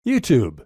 YouTube.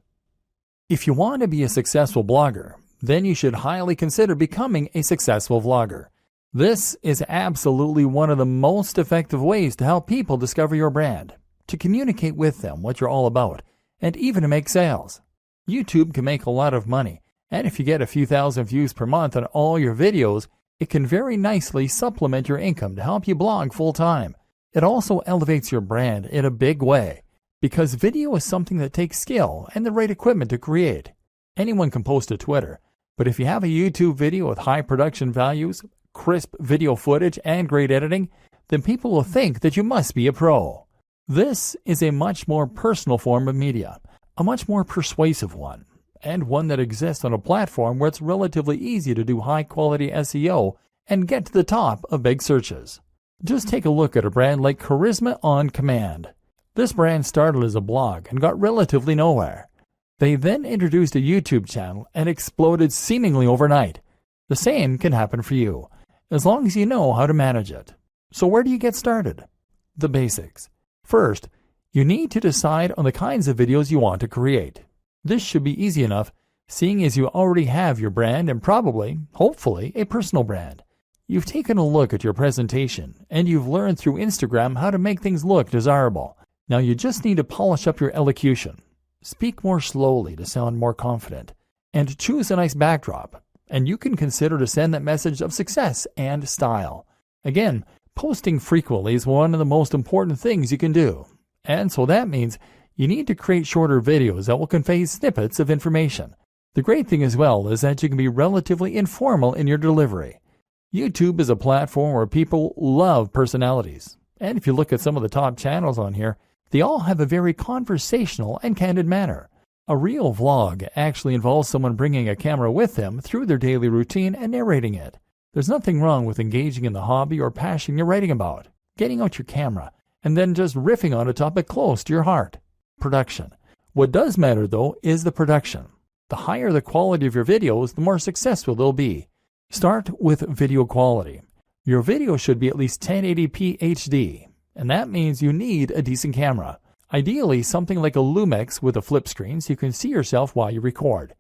If you want to be a successful blogger, then you should highly consider becoming a successful vlogger. This is absolutely one of the most effective ways to help people discover your brand, to communicate with them what you're all about, and even to make sales. YouTube can make a lot of money, and if you get a few thousand views per month on all your videos, it can very nicely supplement your income to help you blog full-time. It also elevates your brand in a big way, because video is something that takes skill and the right equipment to create. Anyone can post to Twitter, but if you have a YouTube video with high production values, crisp video footage, and great editing, then people will think that you must be a pro. This is a much more personal form of media, a much more persuasive one, and one that exists on a platform where it's relatively easy to do high-quality SEO and get to the top of big searches. Just take a look at a brand like Charisma on Command. This brand started as a blog and got relatively nowhere. They then introduced a YouTube channel and exploded seemingly overnight. The same can happen for you, as long as you know how to manage it. So where do you get started? The basics. First, you need to decide on the kinds of videos you want to create. This should be easy enough, seeing as you already have your brand and probably, hopefully, a personal brand. You've taken a look at your presentation, and you've learned through Instagram how to make things look desirable. Now you just need to polish up your elocution. Speak more slowly to sound more confident, and choose a nice backdrop, and you can consider to send that message of success and style. Again, posting frequently is one of the most important things you can do, and so that means you need to create shorter videos that will convey snippets of information. The great thing as well is that you can be relatively informal in your delivery. YouTube is a platform where people love personalities, and if you look at some of the top channels on here, they all have a very conversational and candid manner. A real vlog actually involves someone bringing a camera with them through their daily routine and narrating it. There's nothing wrong with engaging in the hobby or passion you're writing about, getting out your camera, and then just riffing on a topic close to your heart. Production. What does matter, though, is the production. The higher the quality of your videos, the more successful they'll be. Start with video quality. Your video should be at least 1080p HD, and that means you need a decent camera. Ideally, something like a Lumix with a flip screen so you can see yourself while you record.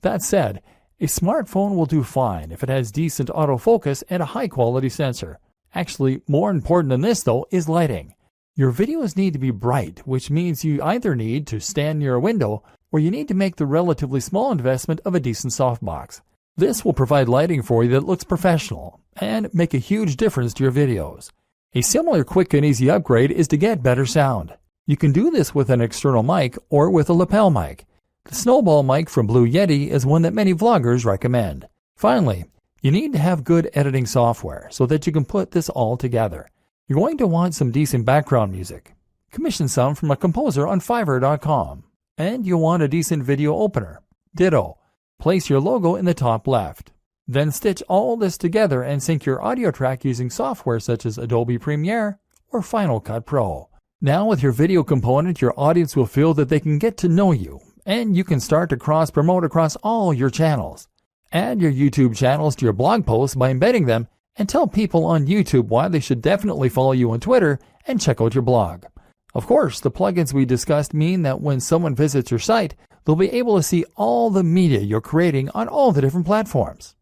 That said, a smartphone will do fine if it has decent autofocus and a high-quality sensor. Actually, more important than this, though, is lighting. Your videos need to be bright, which means you either need to stand near a window or you need to make the relatively small investment of a decent softbox. This will provide lighting for you that looks professional and make a huge difference to your videos. A similar quick and easy upgrade is to get better sound. You can do this with an external mic or with a lapel mic. The Snowball mic from Blue Yeti is one that many vloggers recommend. Finally, you need to have good editing software so that you can put this all together. You're going to want some decent background music. Commission some from a composer on Fiverr.com. And you'll want a decent video opener. Ditto. Place your logo in the top left. Then stitch all this together and sync your audio track using software such as Adobe Premiere or Final Cut Pro. Now with your video component, your audience will feel that they can get to know you, and you can start to cross-promote across all your channels. Add your YouTube channels to your blog posts by embedding them, and tell people on YouTube why they should definitely follow you on Twitter and check out your blog. Of course, the plugins we discussed mean that when someone visits your site, they'll be able to see all the media you're creating on all the different platforms.